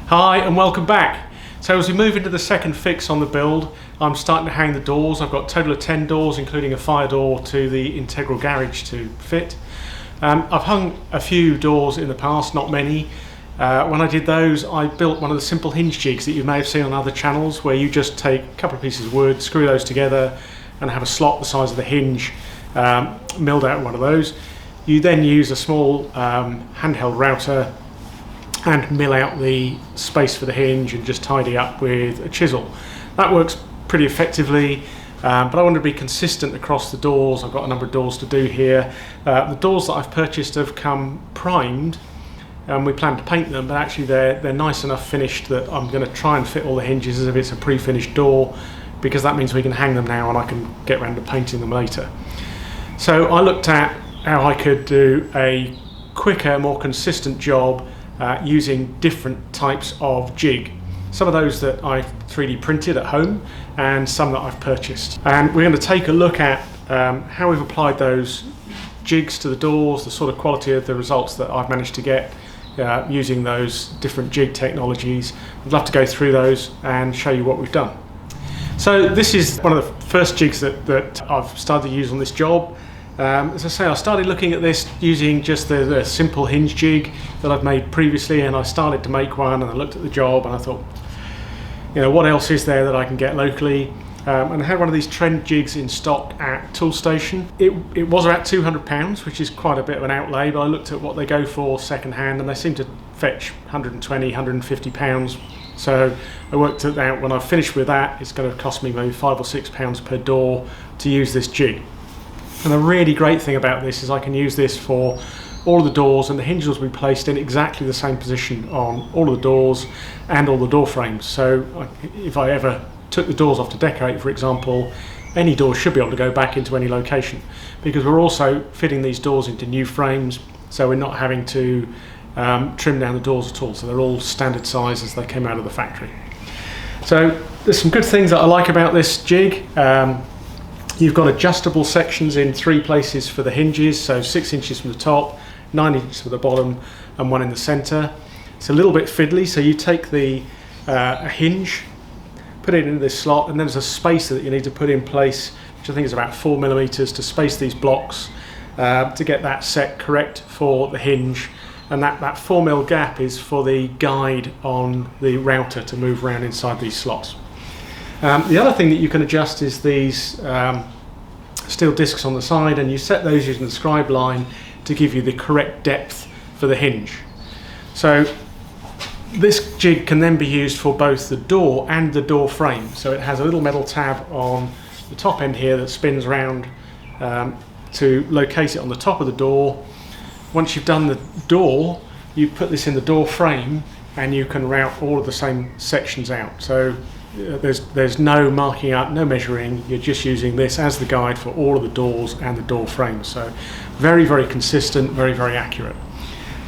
Hi and welcome back. So as we move into the second fix on the build, I'm starting to hang the doors. I've got a total of 10 doors, including a fire door to the integral garage to fit. I've hung a few doors in the past, not many. When I did those, I built one of the simple hinge jigs that you may have seen on other channels, where you just take a couple of pieces of wood, screw those together and have a slot the size of the hinge milled out of one of those. You then use a small handheld router and mill out the space for the hinge and just tidy up with a chisel. That works pretty effectively, but I want to be consistent across the doors. I've got a number of doors to do here. The doors that I've purchased have come primed, and we plan to paint them, but actually they're nice enough finished that I'm going to try and fit all the hinges as if it's a pre-finished door, because that means we can hang them now and I can get around to painting them later. So I looked at how I could do a quicker, more consistent job using different types of jig. Some of those that I've 3D printed at home and some that I've purchased. And we're going to take a look at how we've applied those jigs to the doors, the sort of quality of the results that I've managed to get using those different jig technologies. I'd love to go through those and show you what we've done. So this is one of the first jigs that I've started to use on this job. As I say, I started looking at this using just the simple hinge jig that I've made previously, and I started to make one and I looked at the job and I thought, you know, what else is there that I can get locally? And I had one of these trend jigs in stock at Toolstation. It was about £200, which is quite a bit of an outlay, but I looked at what they go for second hand and they seem to fetch £120, £150. So I worked it out, when I've finished with that, it's going to cost me maybe £5 or £6 per door to use this jig. And the really great thing about this is I can use this for all of the doors, and the hinges will be placed in exactly the same position on all of the doors and all the door frames. So if I ever took the doors off to decorate, for example, any door should be able to go back into any location, because we're also fitting these doors into new frames, so we're not having to trim down the doors at all. So they're all standard size as they came out of the factory. So there's some good things that I like about this jig. You've got adjustable sections in 3 places for the hinges, so 6 inches from the top, 9 inches from the bottom, and 1 in the centre. It's a little bit fiddly, so you take the a hinge, put it into this slot, and then there's a spacer that you need to put in place, which I think is about 4mm, to space these blocks to get that set correct for the hinge. And that 4mm gap is for the guide on the router to move around inside these slots. The other thing that you can adjust is these steel discs on the side, and you set those using the scribe line to give you the correct depth for the hinge. So this jig can then be used for both the door and the door frame. So it has a little metal tab on the top end here that spins around to locate it on the top of the door. Once you've done the door, you put this in the door frame and you can route all of the same sections out. So there's no marking up, no measuring. You're just using this as the guide for all of the doors and the door frames. So very, very consistent, very, very accurate.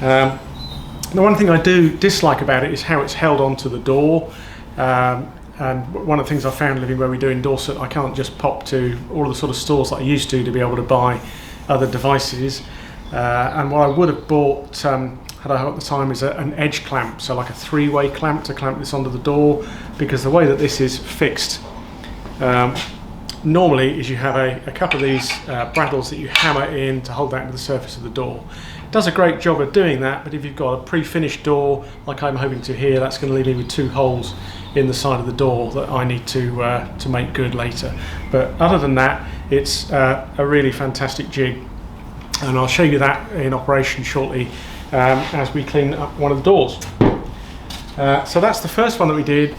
The one thing I do dislike about it is how it's held onto the door. And one of the things I found living where we do in Dorset, I can't just pop to all of the sort of stores that I used to be able to buy other devices. And what I would have bought had I at the time is an edge clamp, so like a 3-way clamp to clamp this onto the door, because the way that this is fixed normally is you have a couple of these braddles that you hammer in to hold that to the surface of the door. It does a great job of doing that, but if you've got a pre-finished door like I'm hoping to here, that's going to leave me with 2 holes in the side of the door that I need to make good later. But other than that, it's a really fantastic jig, and I'll show you that in operation shortly as we clean up one of the doors. So that's the first one that we did.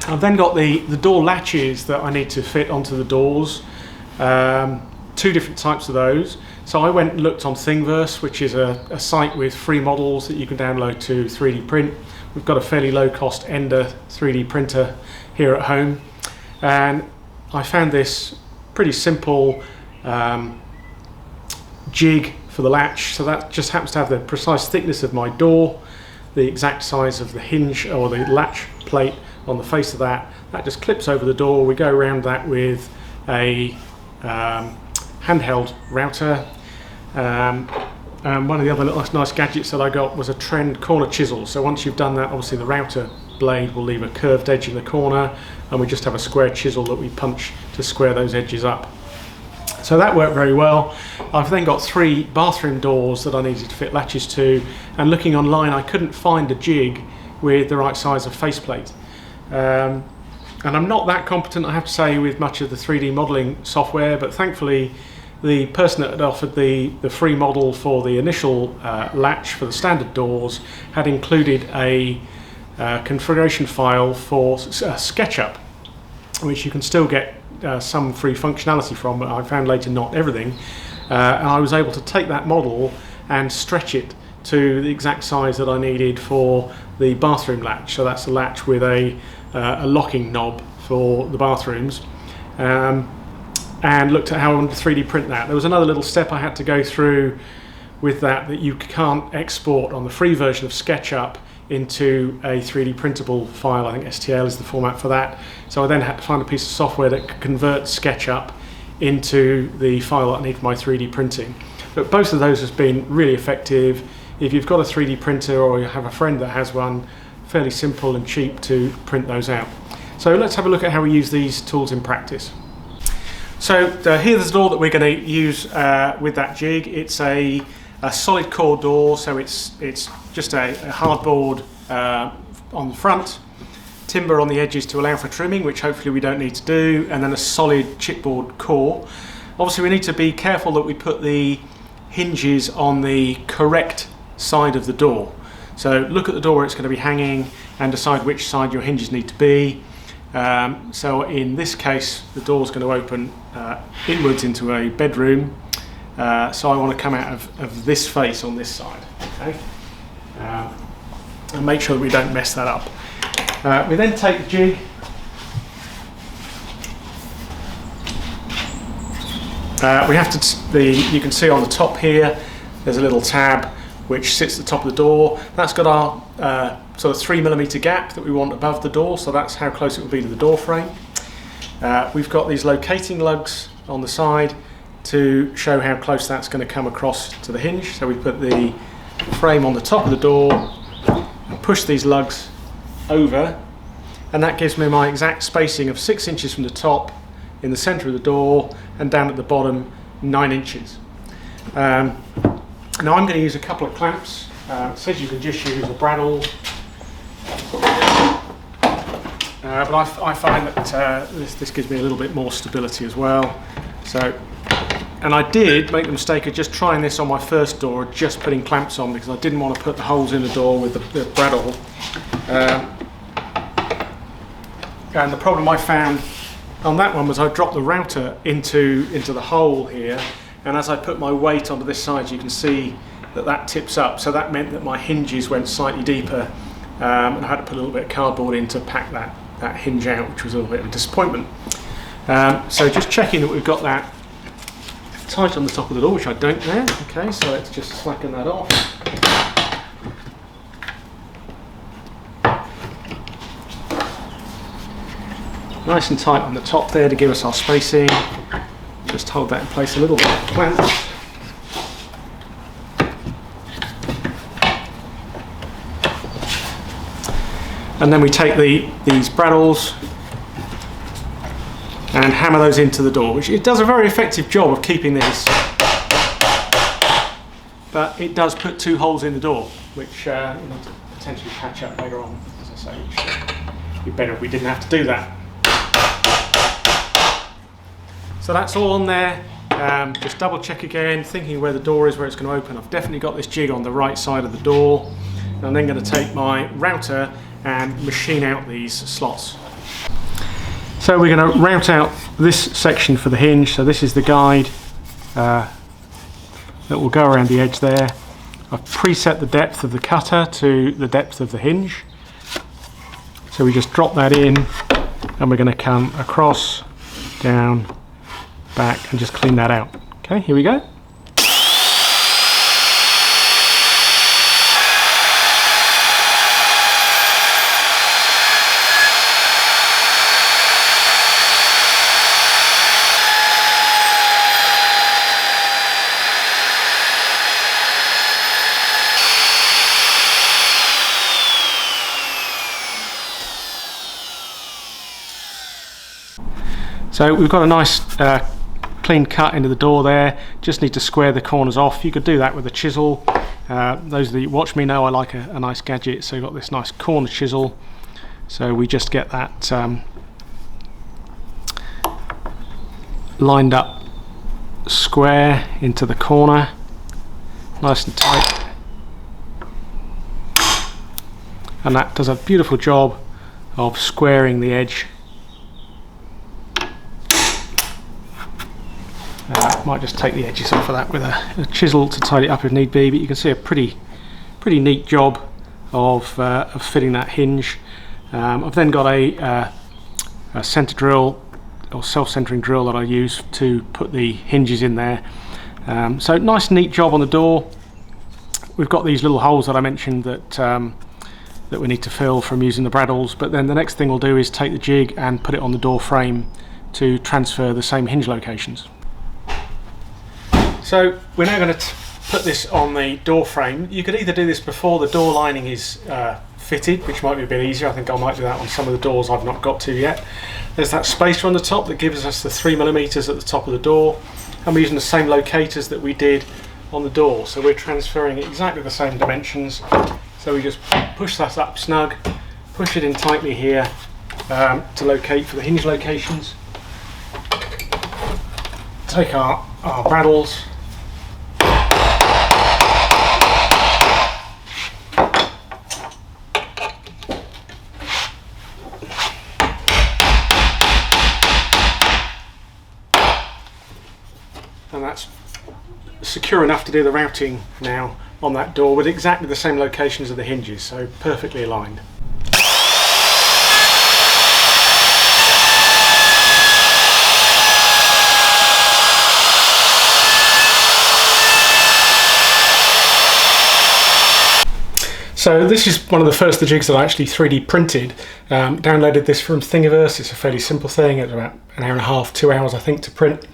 I've then got the door latches that I need to fit onto the doors. 2 different types of those. So I went and looked on Thingiverse, which is a site with free models that you can download to 3D print. We've got a fairly low cost Ender 3D printer here at home, and I found this pretty simple jig for the latch. So that just happens to have the precise thickness of my door, the exact size of the hinge or the latch plate on the face of that. That just clips over the door. We go around that with a handheld router. one of the other little nice gadgets that I got was a trend corner chisel. So once you've done that, obviously the router blade will leave a curved edge in the corner, and we just have a square chisel that we punch to square those edges up. So that worked very well. I've then got 3 bathroom doors that I needed to fit latches to, and looking online I couldn't find a jig with the right size of faceplate. And I'm not that competent, I have to say, with much of the 3D modelling software, but thankfully the person that had offered the free model for the initial latch for the standard doors had included a configuration file for SketchUp, which you can still get some free functionality from, but I found later not everything. And I was able to take that model and stretch it to the exact size that I needed for the bathroom latch. So that's a latch with a locking knob for the bathrooms. And looked at how I wanted to 3D print that. There was another little step I had to go through with that you can't export on the free version of SketchUp into a 3D printable file. I think STL is the format for that. So I then had to find a piece of software that could convert SketchUp into the file that I need for my 3D printing. But both of those has been really effective. If you've got a 3D printer or you have a friend that has one, fairly simple and cheap to print those out. So let's have a look at how we use these tools in practice. So here's the door that we're going to use with that jig. It's a solid core door, so it's just a hardboard on the front, timber on the edges to allow for trimming, which hopefully we don't need to do, and then a solid chipboard core. Obviously we need to be careful that we put the hinges on the correct side of the door. So look at the door where it's going to be hanging and decide which side your hinges need to be. So in this case the door is going to open inwards into a bedroom, so I want to come out of this face on this side, okay? And make sure that we don't mess that up. We then take the jig, we have to, you can see on the top here there's a little tab which sits at the top of the door. That's got our sort of 3mm gap that we want above the door, so that's how close it will be to the door frame. We've got these locating lugs on the side to show how close that's going to come across to the hinge. So we put the frame on the top of the door and push these lugs over, and that gives me my exact spacing of 6 inches from the top in the centre of the door and down at the bottom 9 inches. Now I'm going to use a couple of clamps. It says you can just use a bradawl, but I find that this gives me a little bit more stability as well. So, and I did make the mistake of just trying this on my first door, just putting clamps on, because I didn't want to put the holes in the door with the bradawl. And the problem I found on that one was I dropped the router into the hole here, and as I put my weight onto this side, you can see that tips up. So that meant that my hinges went slightly deeper, and I had to put a little bit of cardboard in to pack that hinge out, which was a little bit of a disappointment. So just checking that we've got that tight on the top of the door, which I don't there. Okay, so let's just slacken that off. Nice and tight on the top there to give us our spacing. Just hold that in place a little bit. Clamps. And then we take these bradawls and hammer those into the door, which it does a very effective job of keeping this, but it does put 2 holes in the door, which you know, to potentially patch up later on. As I say, it'd be better if we didn't have to do that. So that's all on there. Just double check again, thinking where the door is, where it's going to open. I've definitely got this jig on the right side of the door. And I'm then going to take my router and machine out these slots. So we're going to route out this section for the hinge. So this is the guide that will go around the edge there. I've preset the depth of the cutter to the depth of the hinge. So we just drop that in, and we're going to come across, down, back, and just clean that out. Okay, here we go. So we've got a nice clean cut into the door there. Just need to square the corners off. You could do that with a chisel. Those that watch me know I like a nice gadget, so we've got this nice corner chisel. So we just get that lined up square into the corner, nice and tight, and that does a beautiful job of squaring the edge. Might just take the edges off of that with a chisel to tidy it up if need be, but you can see a pretty neat job of fitting that hinge. I've then got a centre drill or self-centering drill that I use to put the hinges in there. So nice neat job on the door. We've got these little holes that I mentioned that we need to fill from using the braddles, but then the next thing we'll do is take the jig and put it on the door frame to transfer the same hinge locations. So we're now going to put this on the door frame. You could either do this before the door lining is fitted, which might be a bit easier. I think I might do that on some of the doors I've not got to yet. There's that spacer on the top that gives us the 3mm at the top of the door, and we're using the same locators that we did on the door, so we're transferring exactly the same dimensions. So we just push that up snug, push it in tightly here to locate for the hinge locations. Take our braddles, and that's secure enough to do the routing now on that door with exactly the same locations of the hinges, so perfectly aligned. So this is one of the first of the jigs that I actually 3D printed. Downloaded this from Thingiverse. It's a fairly simple thing. It's about an hour and a half, 2 hours I think to print.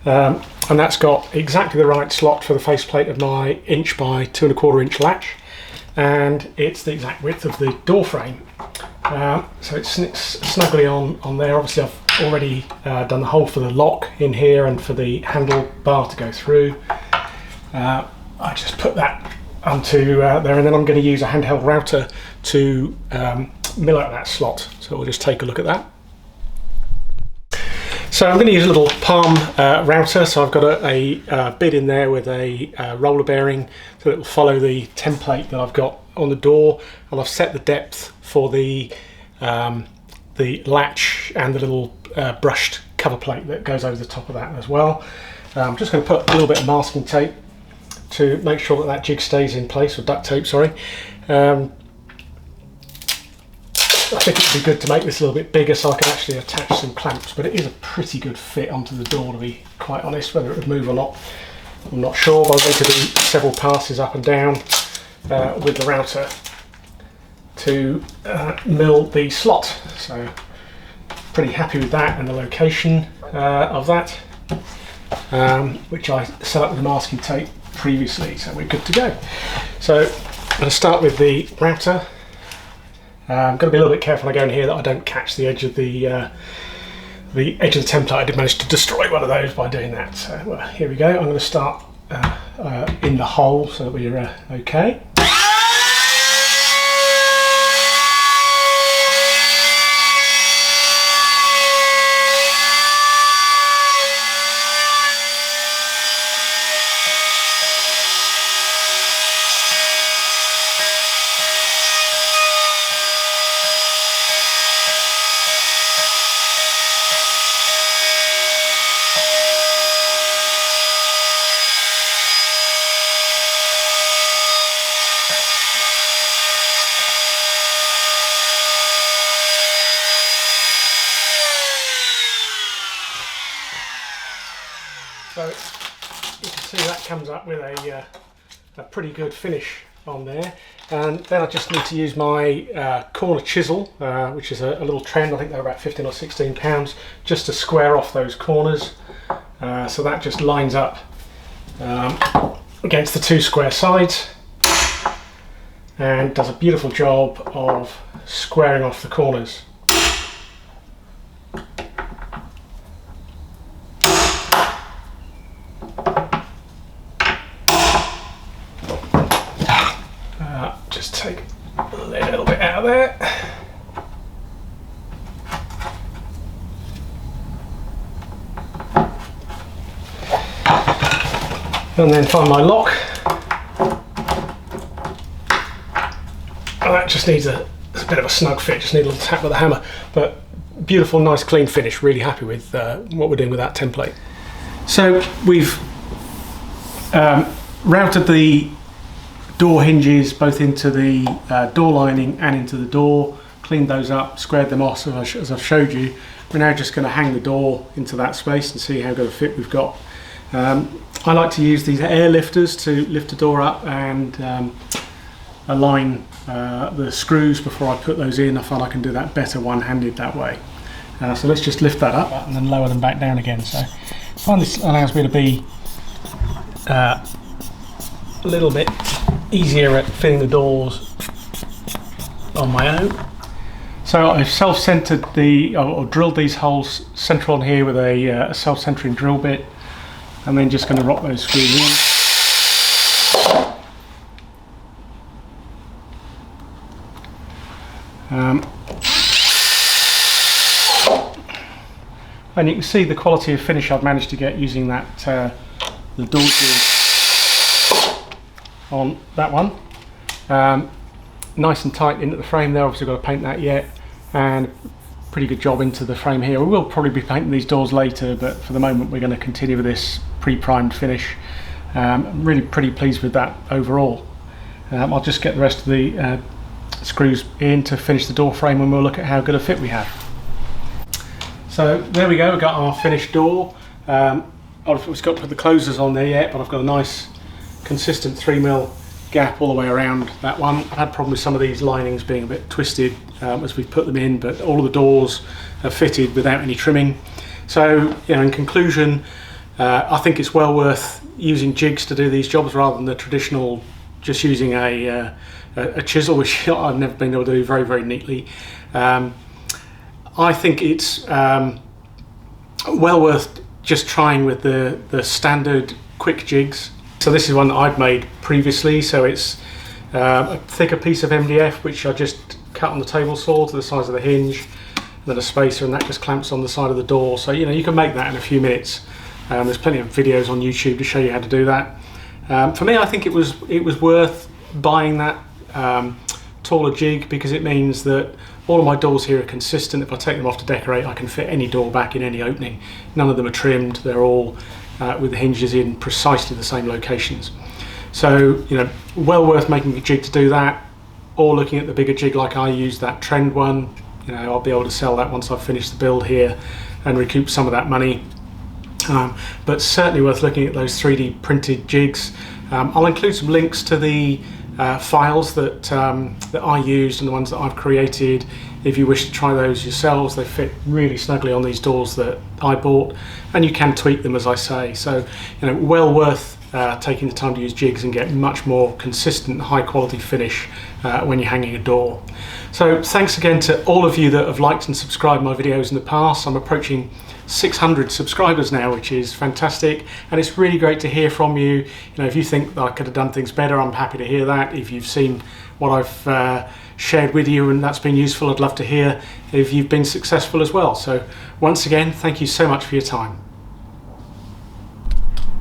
And that's got exactly the right slot for the faceplate of my 1 by 2 1/4 inch latch, and it's the exact width of the door frame. So it snicks snugly on there. Obviously I've already done the hole for the lock in here and for the handle bar to go through. I just put that onto there, and then I'm going to use a handheld router to mill out that slot. So we'll just take a look at that. So I'm going to use a little palm router. So I've got a bit in there with a roller bearing so that it will follow the template that I've got on the door, and I've set the depth for the latch and the little brushed cover plate that goes over the top of that as well. I'm just going to put a little bit of masking tape to make sure that that jig stays in place, or duct tape, sorry. I think it would be good to make this a little bit bigger so I can actually attach some clamps, but it is a pretty good fit onto the door, to be quite honest. Whether it would move or not, I'm not sure, but I'm going to do several passes up and down with the router to mill the slot. So pretty happy with that and the location of that, which I set up with the masking tape previously, so we're good to go. So I'm going to start with the router. I'm going to be a little bit careful when I go in here that I don't catch the edge of the template. I did manage to destroy one of those by doing that. So well, here we go. I'm going to start in the hole so that we're okay. So you can see that comes up with a pretty good finish on there. And then I just need to use my corner chisel, which is a little trend. I think they're about 15 or 16 pounds, just to square off those corners. So that just lines up against the two square sides and does a beautiful job of squaring off the corners. just take a little bit out of there. And then find my lock. And that just needs a bit of a snug fit, just need a little tap with a hammer. But beautiful, nice, clean finish. Really happy with what we're doing with that template. So we've routed the door hinges both into the door lining and into the door, cleaned those up, squared them off as I've showed you. We're now just going to hang the door into that space and see how good a fit we've got. I like to use these air lifters to lift the door up and align the screws before I put those in. I find I can do that better one-handed that way. So let's just lift that up and then lower them back down again. So I find this allows me to be a little bit easier at fitting the doors on my own. So I've self-centered or drilled these holes central on here with a self-centering drill bit, and then just going to rock those screws in. And you can see the quality of finish I've managed to get using that the door jig on that one. Nice and tight into the frame there. Obviously got to paint that yet, and pretty good job into the frame here. We will probably be painting these doors later, but for the moment we're going to continue with this pre-primed finish. I'm really pretty pleased with that overall. I'll just get the rest of the screws in to finish the door frame, and we'll look at how good a fit we have. So there we go, we've got our finished door. I've got to put the closers on there yet, but I've got a nice consistent 3mm gap all the way around that one. I've had a problem with some of these linings being a bit twisted as we've put them in, but all of the doors are fitted without any trimming. So, you know, in conclusion, I think it's well worth using jigs to do these jobs rather than the traditional just using a chisel, which I've never been able to do very, very neatly. I think it's well worth just trying with the standard quick jigs. So this is one that I've made previously, so it's a thicker piece of MDF which I just cut on the table saw to the size of the hinge, and then a spacer, and that just clamps on the side of the door. So you know, you can make that in a few minutes. There's plenty of videos on YouTube to show you how to do that. For me, I think it was worth buying that taller jig, because it means that all of my doors here are consistent. If I take them off to decorate, I can fit any door back in any opening. None of them are trimmed. They're all with the hinges in precisely the same locations. So, you know, well worth making a jig to do that, or looking at the bigger jig like I use, that trend one. You know, I'll be able to sell that once I've finished the build here and recoup some of that money. But certainly worth looking at those 3D printed jigs. I'll include some links to the files that I used and the ones that I've created. If you wish to try those yourselves, they fit really snugly on these doors that I bought, and you can tweak them as I say. So, you know, well worth taking the time to use jigs and get much more consistent, high quality finish when you're hanging a door. So thanks again to all of you that have liked and subscribed my videos in the past. I'm approaching 600 subscribers now, which is fantastic, and it's really great to hear from you. You know, if you think that I could have done things better, I'm happy to hear that. If you've seen what I've shared with you and that's been useful, I'd love to hear if you've been successful as well. So once again, thank you so much for your time.